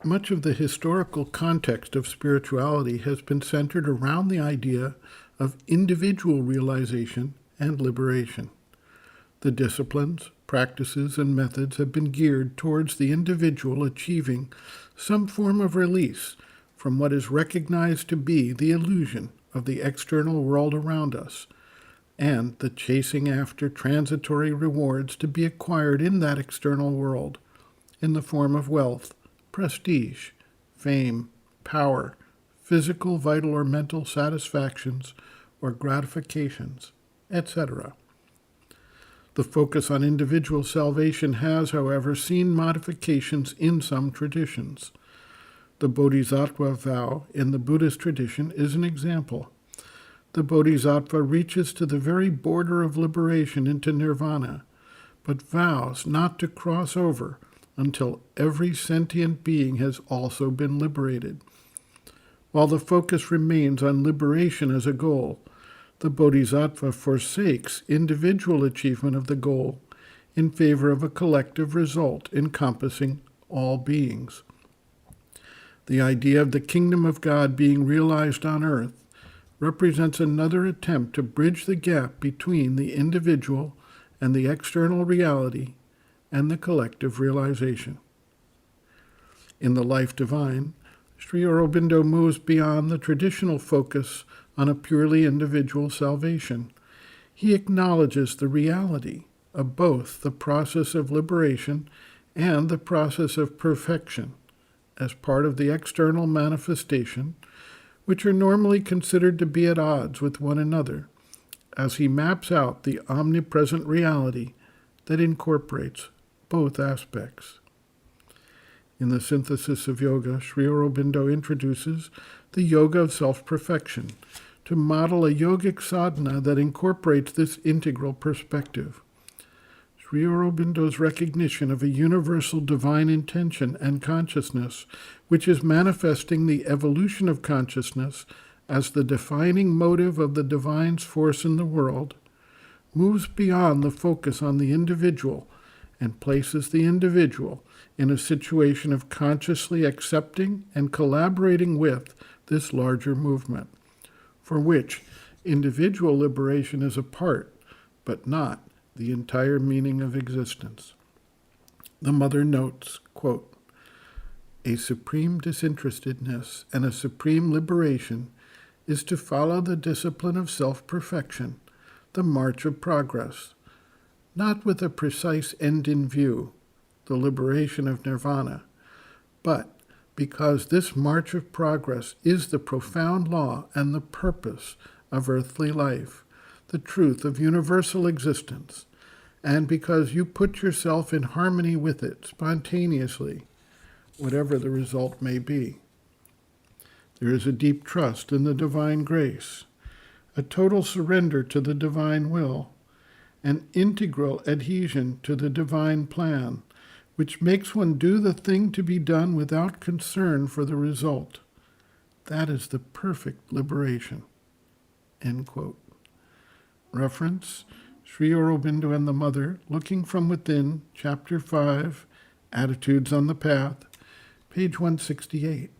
Much of the historical context of spirituality has been centered around the idea of individual realization and liberation. The disciplines, practices, and methods have been geared towards the individual achieving some form of release from what is recognized to be the illusion of the external world around us, and the chasing after transitory rewards to be acquired in that external world in the form of wealth, prestige, fame, power, physical, vital, or mental satisfactions or gratifications, etc. The focus on individual salvation has, however, seen modifications in some traditions. The Bodhisattva vow in the Buddhist tradition is an example. The Bodhisattva reaches to the very border of liberation into nirvana, but vows not to cross over until every sentient being has also been liberated. While the focus remains on liberation as a goal, the Bodhisattva forsakes individual achievement of the goal in favor of a collective result encompassing all beings. The idea of the kingdom of God being realized on earth represents another attempt to bridge the gap between the individual and the external reality and the collective realization. In the Life Divine, Sri Aurobindo moves beyond the traditional focus on a purely individual salvation. He acknowledges the reality of both the process of liberation and the process of perfection as part of the external manifestation, which are normally considered to be at odds with one another, as he maps out the omnipresent reality that incorporates both aspects. In the Synthesis of Yoga, Sri Aurobindo introduces the yoga of self-perfection to model a yogic sadhana that incorporates this integral perspective. Sri Aurobindo's recognition of a universal divine intention and consciousness, which is manifesting the evolution of consciousness as the defining motive of the divine's force in the world, moves beyond the focus on the individual and places the individual in a situation of consciously accepting and collaborating with this larger movement, for which individual liberation is a part, but not the entire meaning of existence. The mother notes, quote, "A supreme disinterestedness and a supreme liberation is to follow the discipline of self-perfection, the march of progress, not with a precise end in view, the liberation of nirvana, but because this march of progress is the profound law and the purpose of earthly life, the truth of universal existence, and because you put yourself in harmony with it spontaneously, whatever the result may be. There is a deep trust in the divine grace, a total surrender to the divine will, an integral adhesion to the divine plan, which makes one do the thing to be done without concern for the result. That is the perfect liberation." End quote. Reference, Sri Aurobindo and the Mother, Looking from Within, Chapter 5, Attitudes on the Path, page 168.